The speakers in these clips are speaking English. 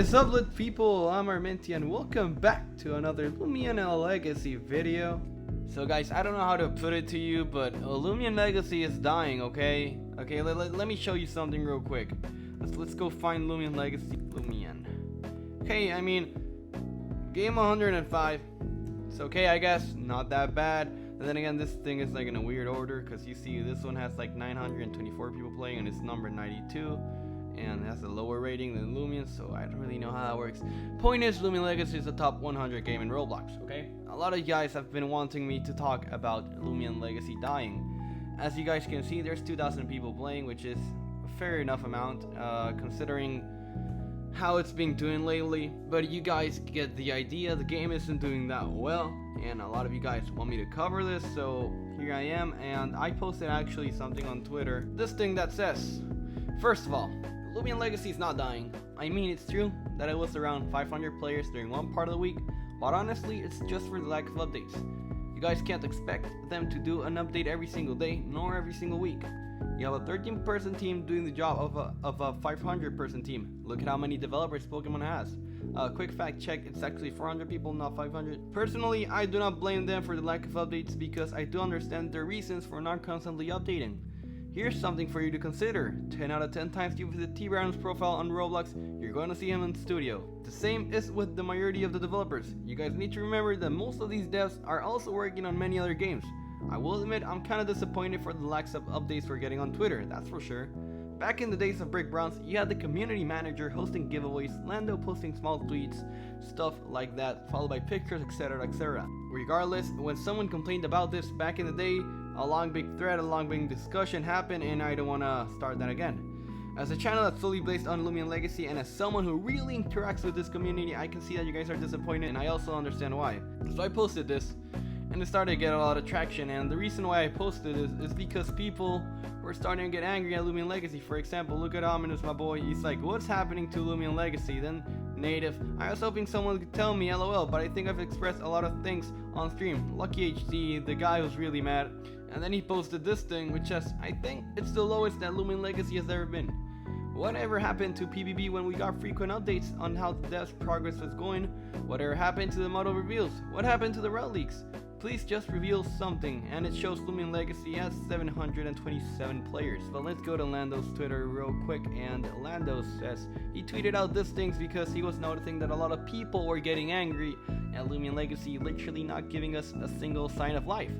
is up, lit people? I'm Armenti and welcome back to another Loomian Legacy video. So guys, I don't know how to put it to you, but Loomian Legacy is dying, okay? Okay, let me show you something real quick. Let's go find Loomian Legacy. Loomian. Okay, I mean, game 105. It's okay, I guess. Not that bad. And then again, this thing is like in a weird order, because you see this one has like 924 people playing and it's number 92. And has a lower rating than Loomian, so I don't really know how that works. Point is, Loomian Legacy is the top 100 game in Roblox, okay? A lot of you guys have been wanting me to talk about Loomian Legacy dying. As you guys can see, there's 2,000 people playing, which is a fair enough amount, considering how it's been doing lately. But you guys get the idea, the game isn't doing that well, and a lot of you guys want me to cover this, so here I am, and I posted actually something on Twitter. This thing that says, first of all, Loomian Legacy is not dying. I mean, it's true that it was around 500 players during one part of the week, but honestly, it's just for the lack of updates. You guys can't expect them to do an update every single day, nor every single week. You have a 13-person team doing the job of a 500-person team. Look at how many developers Pokemon has. Quick fact check, it's actually 400 people, not 500. Personally, I do not blame them for the lack of updates because I do understand their reasons for not constantly updating. Here's something for you to consider. 10 out of 10 times you visit T-Brown's profile on Roblox, you're going to see him in the studio. The same is with the majority of the developers. You guys need to remember that most of these devs are also working on many other games. I will admit I'm kind of disappointed for the lack of updates we're getting on Twitter, that's for sure. Back in the days of Brick Browns, you had the community manager hosting giveaways, Lando posting small tweets, stuff like that, followed by pictures, etc, etc. Regardless, when someone complained about this back in the day, a long big thread, a long big discussion happened, and I don't want to start that again. As a channel that's solely based on Loomian Legacy, and as someone who really interacts with this community, I can see that you guys are disappointed, and I also understand why. So I posted this, and it started to get a lot of traction, and the reason why I posted it is because people were starting to get angry at Loomian Legacy. For example, look at Ominous, my boy, he's like, what's happening to Loomian Legacy? Then Native, I was hoping someone could tell me LOL, but I think I've expressed a lot of things on stream. Lucky HD, the guy was really mad. And then he posted this thing, which says, I think it's the lowest that Loomian Legacy has ever been. Whatever happened to PBB when we got frequent updates on how the dev's progress was going? Whatever happened to the model reveals? What happened to the route leaks? Please just reveal something, and it shows Loomian Legacy has 727 players. But let's go to Lando's Twitter real quick, and Lando says he tweeted out these things because he was noticing that a lot of people were getting angry at Loomian Legacy literally not giving us a single sign of life.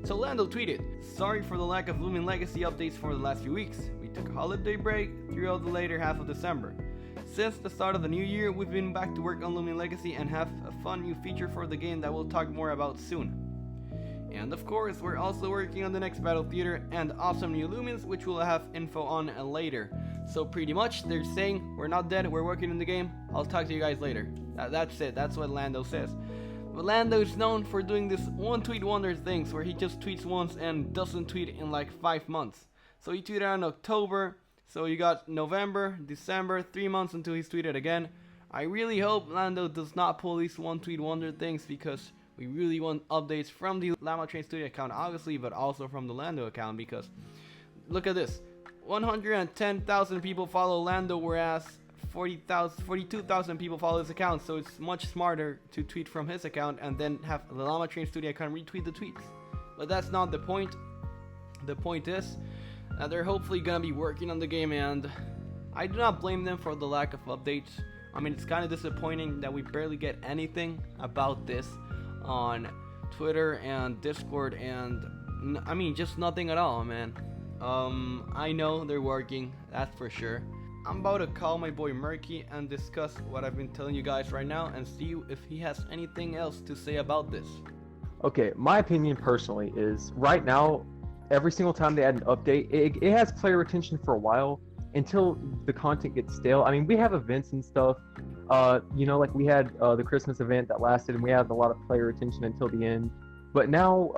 So Lando tweeted, sorry for the lack of Loomian Legacy updates for the last few weeks. We took a holiday break throughout the later half of December. Since the start of the new year, we've been back to work on Loomian Legacy and have a fun new feature for the game that we'll talk more about soon. And of course, we're also working on the next Battle Theater and awesome new Loomians, which we'll have info on later. So pretty much, they're saying, we're not dead, we're working on the game, I'll talk to you guys later. That's it, that's what Lando says. But Lando is known for doing this one tweet wonder things where he just tweets once and doesn't tweet in like 5 months. So he tweeted in October, so you got November, December, 3 months until he's tweeted again. I really hope Lando does not pull these one tweet wonder things because we really want updates from the Llama Train Studio account obviously, but also from the Lando account because look at this. 110,000 people follow Lando, whereas 42,000 people follow his account, so it's much smarter to tweet from his account and then have the Llama Train Studio account retweet the tweets. But that's not the point. The point is that they're hopefully gonna be working on the game, and I do not blame them for the lack of updates. I mean, it's kind of disappointing that we barely get anything about this on Twitter and Discord, and I mean, just nothing at all, man. I know they're working, that's for sure. I'm about to call my boy Murky and discuss what I've been telling you guys right now and see if he has anything else to say about this. Okay, my opinion personally is right now, every single time they add an update, it has player retention for a while until the content gets stale. I mean, we have events and stuff, you know, like we had the Christmas event that lasted and we had a lot of player retention until the end. But now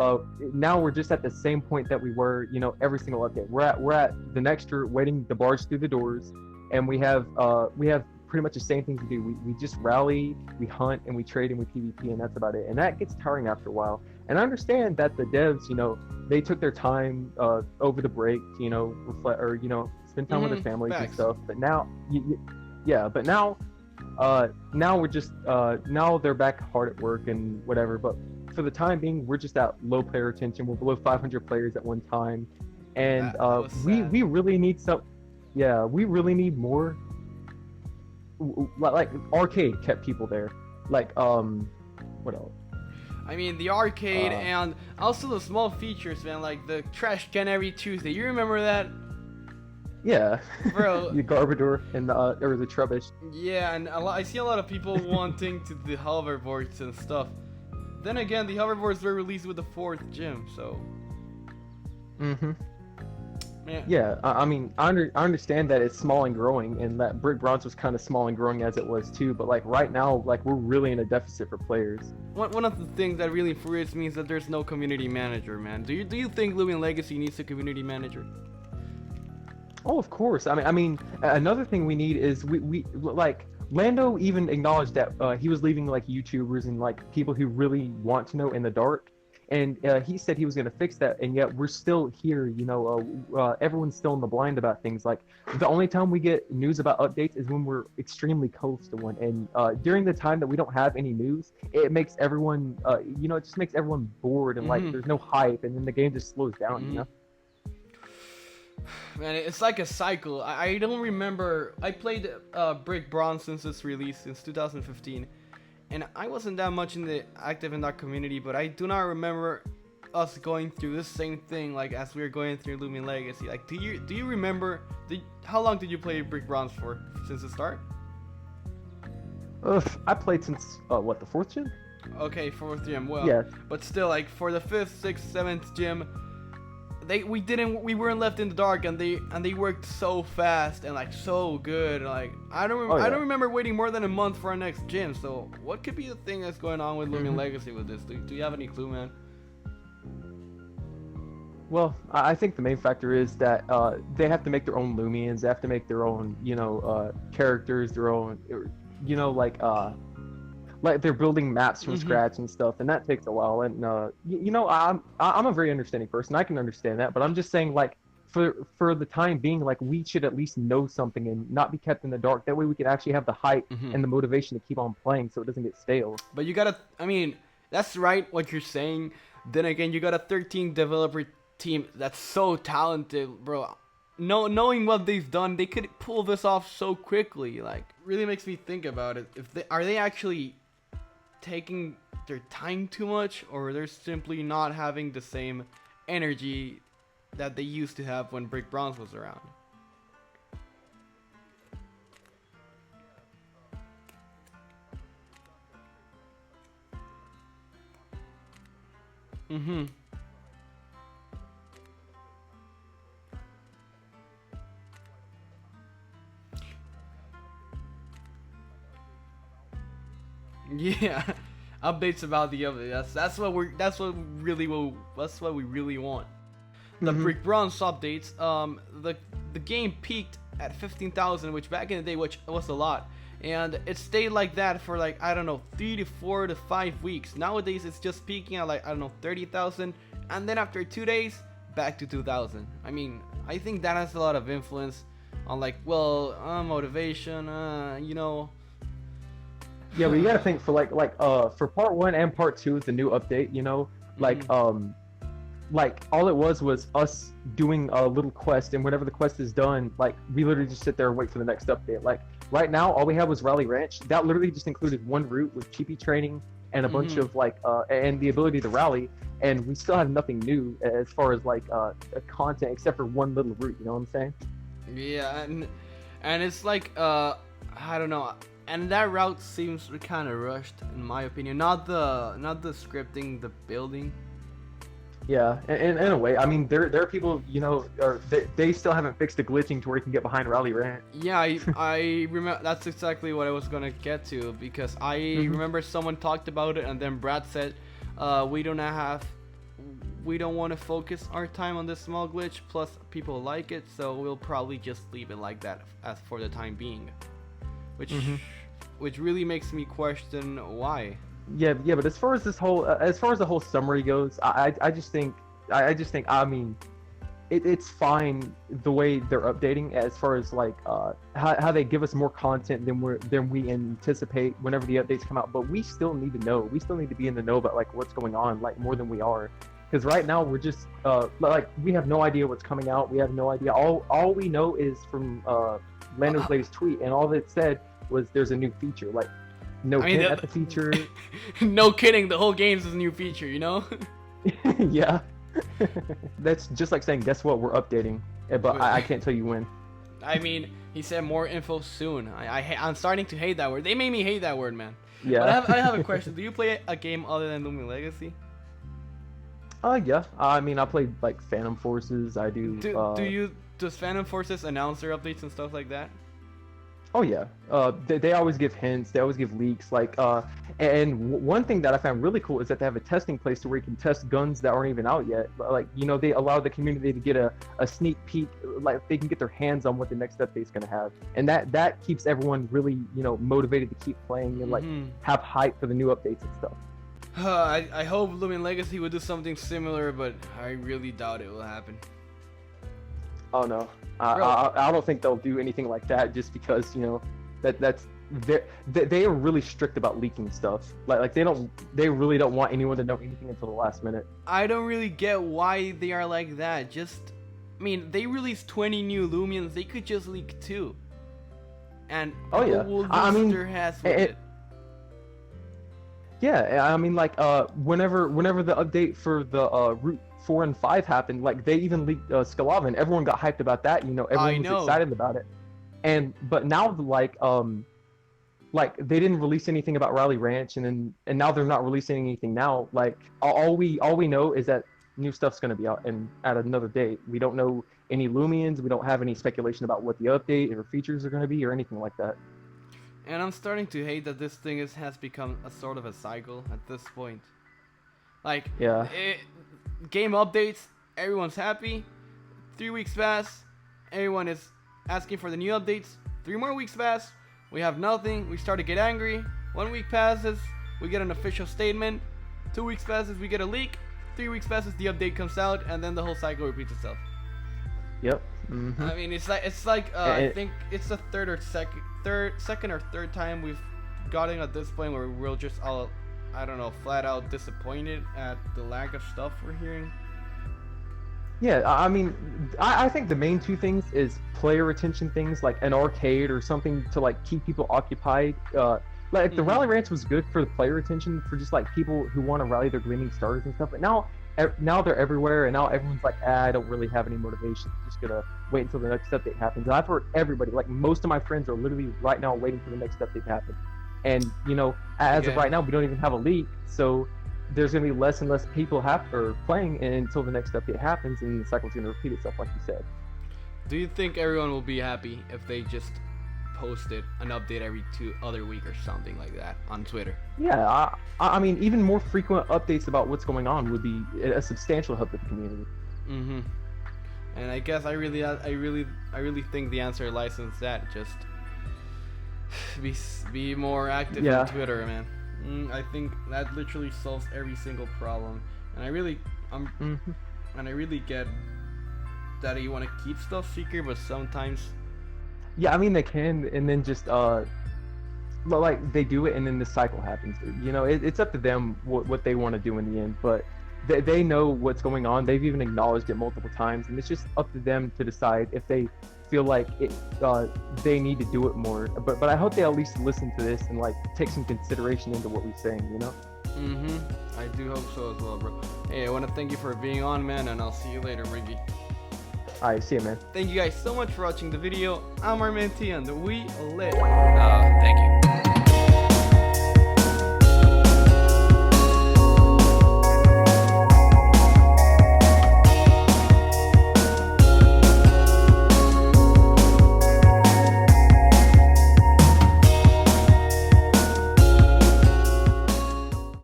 we're just at the same point that we were, you know, every single update. We're at the next year waiting to barge through the doors. And we have pretty much the same thing to do. We just rally, we hunt, and we trade and we PvP, and that's about it. And that gets tiring after a while. And I understand that the devs, you know, they took their time over the break to, you know, reflect or, you know, spend time with their families and stuff. But now, but now Now we're just now they're back hard at work and whatever. But for the time being, we're just at low player retention. We're below 500 players at one time, and That was we sad. we really need some. Yeah, we really need more. Like arcade kept people there. Like what else? I mean, the arcade Uh, and also the small features, man, like the trash can every Tuesday. You remember that? Yeah, Bro. the Garbador and or the Trubbish. Yeah, and I see a lot of people wanting to the hoverboards and stuff. Then again, the hoverboards were released with the fourth gym, so Mm-hmm. man. Yeah, I mean, I understand that it's small and growing, and that Brick Bronze was kind of small and growing as it was too. But like right now, like we're really in a deficit for players. One of the things that really infuriates me is that there's no community manager, man. Do you think Loomian Legacy needs a community manager? Oh, of course. I mean, another thing we need is we like Lando even acknowledged that he was leaving like YouTubers and like people who really want to know in the dark, and he said he was going to fix that, and yet we're still here. You know, everyone's still in the blind about things. Like the only time we get news about updates is when we're extremely close to one, and during the time that we don't have any news, it makes everyone, you know, it just makes everyone bored and like there's no hype, and then the game just slows down. You know. Man, it's like a cycle. I don't remember. I played Brick Bronze since its release, since 2015, and I wasn't that much active in that community. But I do not remember us going through this same thing like as we were going through Loomian Legacy. Like, do you remember? How long did you play Brick Bronze for since the start? I played since what, the fourth gym? Okay, fourth gym. Well, Yeah. but still, like for the fifth, sixth, seventh gym. We weren't left in the dark, and they worked so fast and like so good. Like I don't remember waiting more than a month for our next gym. So what could be the thing that's going on with Loomian Legacy with this? Do you have any clue, man? Well, I think the main factor is that they have to make their own Loomians. They have to make their own, you know, characters, their own, you know, like they're building maps from scratch and stuff, and that takes a while. And you know, I'm a very understanding person. I can understand that, but I'm just saying, like, for the time being, like, we should at least know something and not be kept in the dark. That way, we can actually have the hype and the motivation to keep on playing, so it doesn't get stale. But you gotta, I mean, that's right what you're saying. Then again, you got a 13 developer team that's so talented, bro. Knowing what they've done, they could pull this off so quickly. Like, really makes me think about it. If they actually taking their time too much, or they're simply not having the same energy that they used to have when Brick Bronze was around. Yeah, updates about the update. That's what we really want. The Brick Bronze updates. The game peaked at 15,000, which back in the day, which was a lot, and it stayed like that for like, I don't know, 3 to 4 to 5 weeks. Nowadays, it's just peaking at like, I don't know, 30,000, and then after 2 days, back to 2,000. I mean, I think that has a lot of influence on like, well, motivation, you know. Yeah, but you gotta think for for part 1 and part 2 of the new update, you know, like all it was us doing a little quest, and whenever the quest is done, like we literally just sit there and wait for the next update. Like right now, all we had was Rally Ranch. That literally just included one route with cheapy training and a bunch of like and the ability to rally, and we still have nothing new as far as like content except for one little route. You know what I'm saying? Yeah, and it's like I don't know. And that route seems kind of rushed, in my opinion. Not the scripting, the building. Yeah, in a way. I mean, there are people, you know, they still haven't fixed the glitching to where you can get behind Rally Ranch. Yeah, I remember. That's exactly what I was gonna get to, because I remember someone talked about it, and then Brad said, we don't want to focus our time on this small glitch. Plus, people like it, so we'll probably just leave it like that as for the time being. Which really makes me question why. Yeah, but as far as the whole summary goes, I just think, I mean, it's fine the way they're updating as far as like how they give us more content than we anticipate whenever the updates come out. But we still need to know. We still need to be in the know about like what's going on, like more than we are. Because right now we're just like we have no idea what's coming out. We have no idea. All we know is from Lando's latest tweet, and all it said was there's a new feature. Like no hint at the feature. No kidding. The whole game's a new feature. You know? Yeah. That's just like saying, guess what? We're updating, but I can't tell you when. I mean, he said more info soon. I'm starting to hate that word. They made me hate that word, man. Yeah. But I have a question. Do you play a game other than Loomian Legacy? Yeah. I mean, I played like Phantom Forces. I do. Does Phantom Forces announce their updates and stuff like that? Oh yeah. They always give hints. They always give leaks. Like and one thing that I found really cool is that they have a testing place to where you can test guns that aren't even out yet. Like they allow the community to get a sneak peek. Like they can get their hands on what the next update's gonna have, and that keeps everyone really motivated to keep playing and like have hype for the new updates and stuff. I hope Loomian Legacy will do something similar, but I really doubt it will happen. Oh no, I don't think they'll do anything like that just because they are really strict about leaking stuff. Like they really don't want anyone to know anything until the last minute. I don't really get why they are like that. I mean, they released 20 new Loomians. They could just leak 2, and will lose their hats with it. Yeah, I mean, like, whenever the update for the Route 4 and 5 happened, like, they even leaked Skalavan. Everyone got hyped about that, everyone was excited about it. But now, like, they didn't release anything about Rally Ranch, and now they're not releasing anything now. Like, all we know is that new stuff's going to be out and at another date. We don't know any Loomians, we don't have any speculation about what the update or features are going to be or anything like that. And I'm starting to hate that this thing has become a sort of a cycle at this point. Like, yeah, game updates, everyone's happy. 3 weeks pass, everyone is asking for the new updates. 3 more weeks pass, we have nothing. We start to get angry. 1 week passes, we get an official statement. 2 weeks passes, we get a leak. 3 weeks passes, the update comes out, and then the whole cycle repeats itself. Yep. Mm-hmm. I mean, it's like I think it's the second or third time we've gotten at this point where we're just all, I don't know, flat out disappointed at the lack of stuff we're hearing. Yeah, I mean, I think the main 2 things is player retention things, like an arcade or something to like keep people occupied. Like the Rally Ranch was good for the player retention for just like people who want to rally their gleaming stars and stuff. But now they're everywhere, and now everyone's like, I don't really have any motivation. I'm just gonna wait until the next update happens. And I've heard everybody, like most of my friends, are literally right now waiting for the next update to happen. And as of right now, we don't even have a leak, so there's gonna be less and less people playing until the next update happens, and the cycle's gonna repeat itself, like you said. Do you think everyone will be happy if they just posted an update every 2 other week or something like that on Twitter? Yeah, I mean, even more frequent updates about what's going on would be a substantial help to the community. And I guess I really think the answer lies in that. Just be more active on Twitter, man. I think that literally solves every single problem. And I really get that you want to keep stuff secret, but sometimes. Yeah, I mean they can, and then just like they do it, and then the cycle happens. It's up to them what they want to do in the end, but they know what's going on. They've even acknowledged it multiple times, and it's just up to them to decide if they feel like they need to do it more. But I hope they at least listen to this and like take some consideration into what we're saying. I do hope so as well, bro. Hey, I want to thank you for being on, man, and I'll see you later, Ricky. Alright, see you, man. Thank you guys so much for watching the video. I'm Armenti, and we lit. Thank you.